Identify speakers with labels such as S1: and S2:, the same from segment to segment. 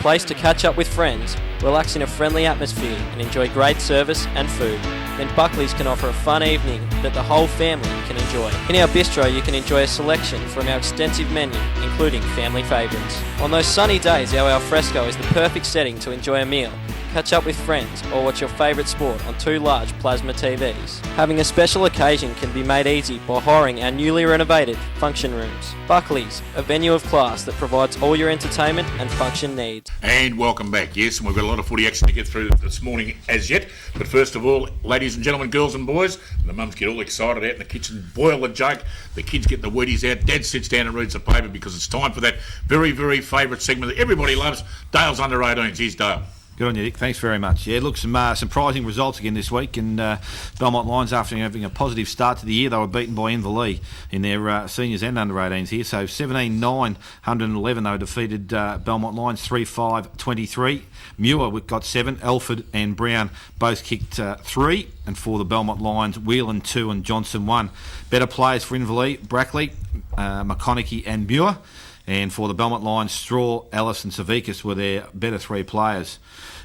S1: place to catch up with friends, relax in a friendly atmosphere and enjoy great service and food, then Buckley's can offer a fun evening that the whole family can enjoy. In our bistro you can enjoy a selection from our extensive menu, including family favourites. On those sunny days, our alfresco is the perfect setting to enjoy a meal, catch up with friends, or watch your favourite sport on 2 large plasma TVs. Having a special occasion can be made easy by hiring our newly renovated function rooms. Buckley's, a venue of class that provides all your entertainment and function needs.
S2: And welcome back. Yes, and we've got a lot of footy action to get through this morning as yet. But first of all, ladies and gentlemen, girls and boys, the mums get all excited out in the kitchen, boil the jug, the kids get the Wheaties out, Dad sits down and reads the paper because it's time for that very, very favourite segment that everybody loves, Dale's Under 18s. Here's Dale.
S3: Good on you, Dick. Thanks very much. Yeah, look, some surprising results again this week. And Belmont Lions, after having a positive start to the year, they were beaten by Inverleigh in their seniors and under-18s here. So 17-9-111, they were defeated Belmont Lions 3-5-23. Muir got 7. Elford and Brown both kicked 3. And for the Belmont Lions, Whelan 2 and Johnson 1. Better players for Inverleigh, Brackley, McConaughey and Muir. And for the Belmont Lions, Straw, Ellis and Savickas were their better 3 players.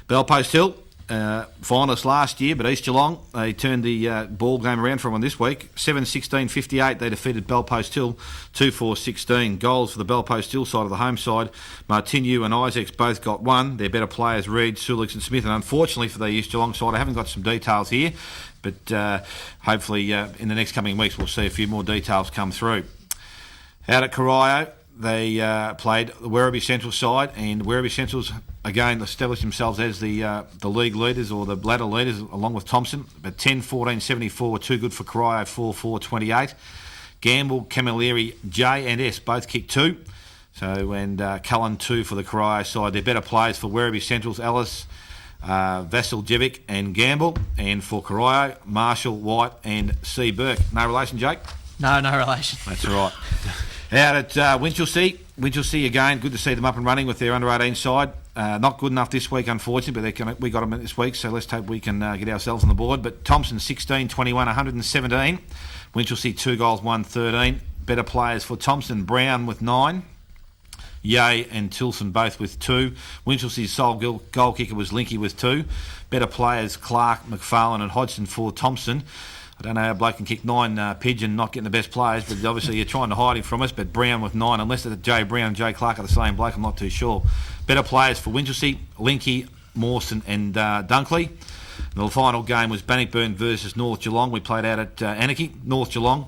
S3: Belpost Hill, finalists last year, but East Geelong, they turned the ball game around for one this week. 7-16-58, they defeated Belpost Hill 2-4-16. Goals for the Belpost Hill side of the home side. Martinu and Isaacs both got 1. Their better players, Reid, Sulix and Smith. And unfortunately for the East Geelong side, I haven't got some details here, but hopefully in the next coming weeks we'll see a few more details come through. Out at Corio, they played the Werribee Central side, and Werribee Central's again established themselves as the league leaders or the ladder leaders along with Thompson. But 10-14-74 were too good for Corio, 4-4-28. Gamble, Camilleri, J and S both kicked 2. So and Cullen 2 for the Corio side. They're better players for Werribee Central's Ellis, Vasiljevic and Gamble, and for Corio, Marshall, White and C. Burke. No relation, Jake?
S4: No relation.
S3: That's right. Out at Winchelsea again, good to see them up and running with their under-18 side. Not good enough this week, unfortunately, but we got them this week, so let's hope we can get ourselves on the board. But Thompson 16-21, 117. Winchelsea 2 goals, 1-13. Better players for Thompson, Brown with 9. Yeh and Tilson both with 2. Winchelsea's sole goal kicker was Linky with 2. Better players Clark, McFarlane and Hodgson for Thompson. I don't know how Blake can kick 9 pigeon, not getting the best players, but obviously you're trying to hide him from us. But Brown with 9, unless it's Jay Brown and Jay Clark are the same bloke, I'm not too sure. Better players for Winchelsea, Linky, Mawson and Dunkley. And the final game was Bannockburn versus North Geelong. We played out at Anarchy. North Geelong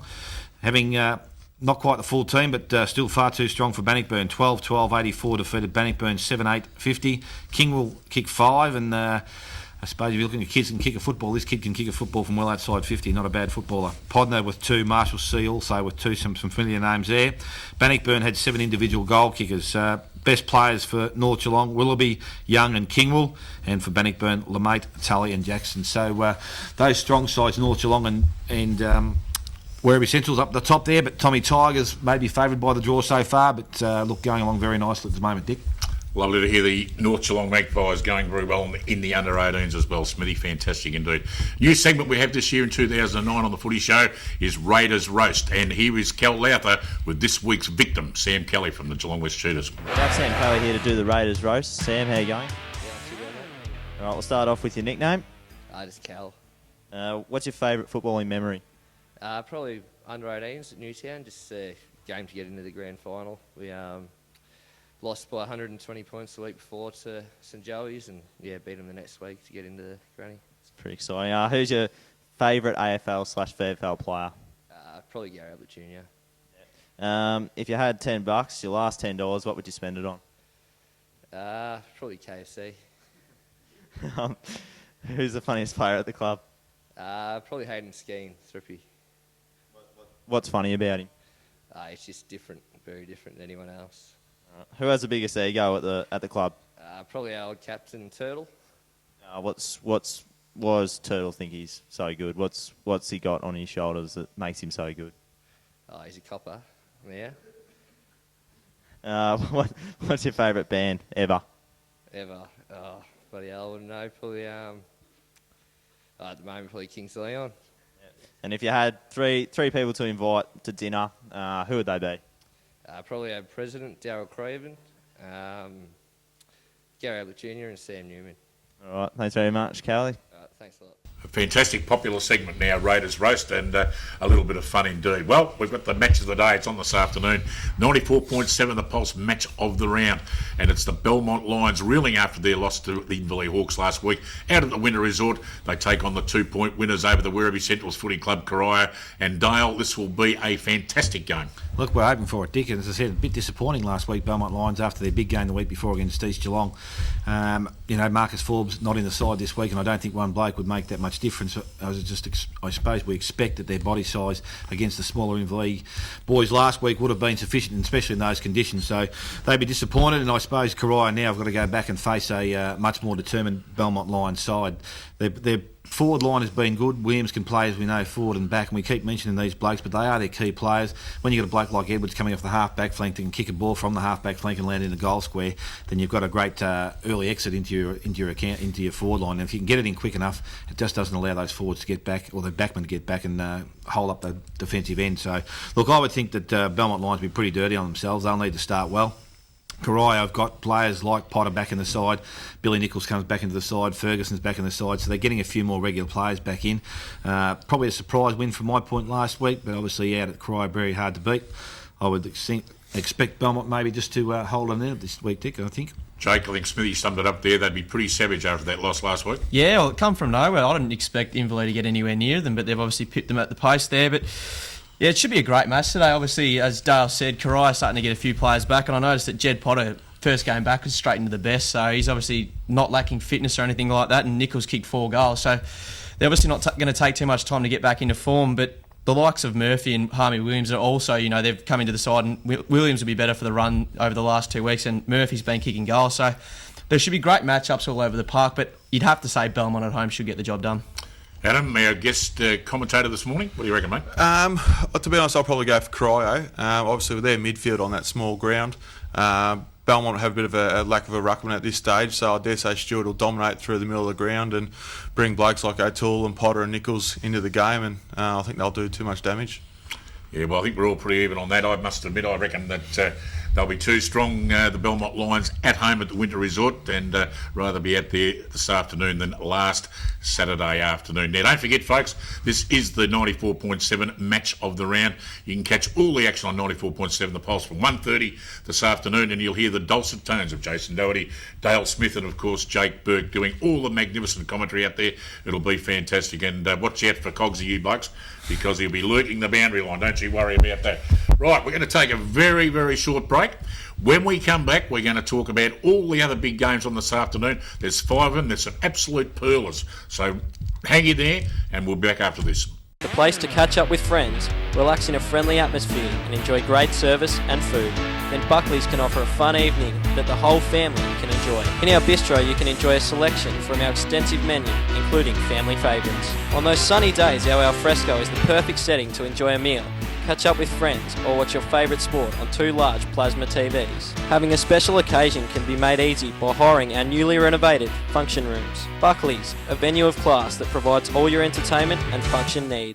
S3: having not quite the full team, but still far too strong for Bannockburn. 12-12-84 defeated Bannockburn 7-8-50. Kingwell kicked 5 and... I suppose if you're looking at kids can kick a football, this kid can kick a football from well outside 50, not a bad footballer. Podner with 2, Marshall C also with 2, some familiar names there. Bannockburn had 7 individual goal kickers. Best players for North Geelong, Willoughby, Young and Kingwell, and for Bannockburn, LeMate, Tully and Jackson. So those strong sides, North Geelong and Werribee Central's up the top there, but Tommy Tigers may be favoured by the draw so far, but look, going along very nicely at the moment, Dick.
S2: Lovely to hear the North Geelong Magpies going very well in the under-18s as well. Smithy, fantastic indeed. New segment we have this year in 2009 on the Footy Show is Raiders Roast. And here is Cal Lowther with this week's victim, Sam Kelly from the Geelong West Cheetahs.
S5: That's Sam Kelly here to do the Raiders Roast. Sam, how you going? All right, we'll start off with your nickname.
S6: Just Cal.
S5: What's your favourite footballing memory?
S6: Probably under-18s at Newtown, just a game to get into the grand final. We lost by 120 points the week before to St Joey's and beat them the next week to get into the granny.
S5: It's pretty exciting. Who's your favourite AFL/VFL player?
S6: Probably Gary Ablett Jr.
S5: If you had $10, your last $10, what would you spend it on?
S6: Probably KFC.
S5: Who's the funniest player at the club?
S6: Probably Hayden Skeen, Thrippy.
S5: What's funny about him?
S6: It's just different, very different than anyone else.
S5: Who has the biggest ego at the club?
S6: Probably our old captain Turtle.
S5: Was Turtle think he's so good? What's he got on his shoulders that makes him so good?
S6: He's a copper. Yeah.
S5: What's your favourite band ever?
S6: Ever? Bloody hell, I wouldn't know. Probably at the moment, probably Kings of Leon.
S5: And if you had three people to invite to dinner, who would they be?
S6: Probably our president, Darryl Craven, Gary Ablett Jr. and Sam Newman.
S5: All right, thanks very much, Cowley.
S6: Thanks a lot.
S2: A fantastic popular segment now, Raiders Roast, and a little bit of fun indeed. Well, we've got the match of the day. It's on this afternoon. 94.7 the Pulse match of the round. And it's the Belmont Lions reeling after their loss to the Inverleigh Hawks last week. Out at the Winter Resort, they take on the 2-point winners over the Werribee Central's Footy Club, Corio and Dale. This will be a fantastic game.
S3: Look, we're hoping for it, Dick. And as I said, a bit disappointing last week, Belmont Lions, after their big game the week before against East Geelong. Marcus Forbes not in the side this week, and I don't think one bloke would make that much difference. I suppose we expect that their body size against the smaller Inverleigh boys last week would have been sufficient, especially in those conditions. So they'd be disappointed, and I suppose Corio now have got to go back and face a much more determined Belmont Lions side. Their forward line has been good. Williams can play, as we know, forward and back, and we keep mentioning these blokes, but they are their key players. When you've got a bloke like Edwards coming off the half-back flank that can kick a ball from the half-back flank and land in the goal square, then you've got a great early exit into your forward line. And if you can get it in quick enough, it just doesn't allow those forwards to get back, or the backmen to get back and hold up the defensive end. So, look, I would think that Belmont Lions will be pretty dirty on themselves. They'll need to start well. Corio have got players like Potter back in the side, Billy Nichols comes back into the side, Ferguson's back in the side, so they're getting a few more regular players back in. Probably a surprise win from my point last week, but obviously out at Corio, very hard to beat. I would expect Belmont maybe just to hold on there this week, Dick, I think.
S2: Jake, I think Smithy summed it up there. They'd be pretty savage after that loss last week.
S4: Yeah, well, it come from nowhere. I didn't expect Inverleigh to get anywhere near them, but they've obviously pipped them at the post there. But yeah, it should be a great match today. Obviously, as Dale said, Corio starting to get a few players back, and I noticed that Jed Potter, first game back, was straight into the best, so he's obviously not lacking fitness or anything like that, and Nichols kicked 4 goals, so they're obviously not going to take too much time to get back into form. But the likes of Murphy and Harmy Williams are also, they've come into the side, and Williams will be better for the run over the last 2 weeks, and Murphy's been kicking goals, so there should be great matchups all over the park, but you'd have to say Belmont at home should get the job done.
S2: Adam, our guest commentator this morning, what do you reckon, mate?
S7: To be honest, I'll probably go for Corio. Obviously, with their midfield on that small ground, Belmont have a bit of a lack of a ruckman at this stage, so I dare say Stewart will dominate through the middle of the ground and bring blokes like O'Toole and Potter and Nichols into the game, and I think they'll do too much damage.
S2: Yeah, well, I think we're all pretty even on that. I must admit, I reckon that they'll be too strong, the Belmont Lions, at home at the Winter Resort, and rather be out there this afternoon than last Saturday afternoon. Now, don't forget, folks, this is the 94.7 match of the round. You can catch all the action on 94.7 The Pulse from 1:30 this afternoon, and you'll hear the dulcet tones of Jason Doherty, Dale Smith, and, of course, Jake Burke doing all the magnificent commentary out there. It'll be fantastic, and watch out for Cogsy, you blokes, because he'll be lurking the boundary line. Don't you worry about that. Right, we're going to take a very, very short break. When we come back, we're going to talk about all the other big games on this afternoon. There's 5 of them. There's some absolute pearlers. So hang in there, and we'll be back after this.
S1: The place to catch up with friends, relax in a friendly atmosphere and enjoy great service and food. Then Buckley's can offer a fun evening that the whole family can enjoy. In our bistro you can enjoy a selection from our extensive menu, including family favourites. On those sunny days, our alfresco is the perfect setting to enjoy a meal, catch up with friends or watch your favourite sport on 2 large plasma TVs. Having a special occasion can be made easy by hiring our newly renovated function rooms. Buckley's, a venue of class that provides all your entertainment and function needs.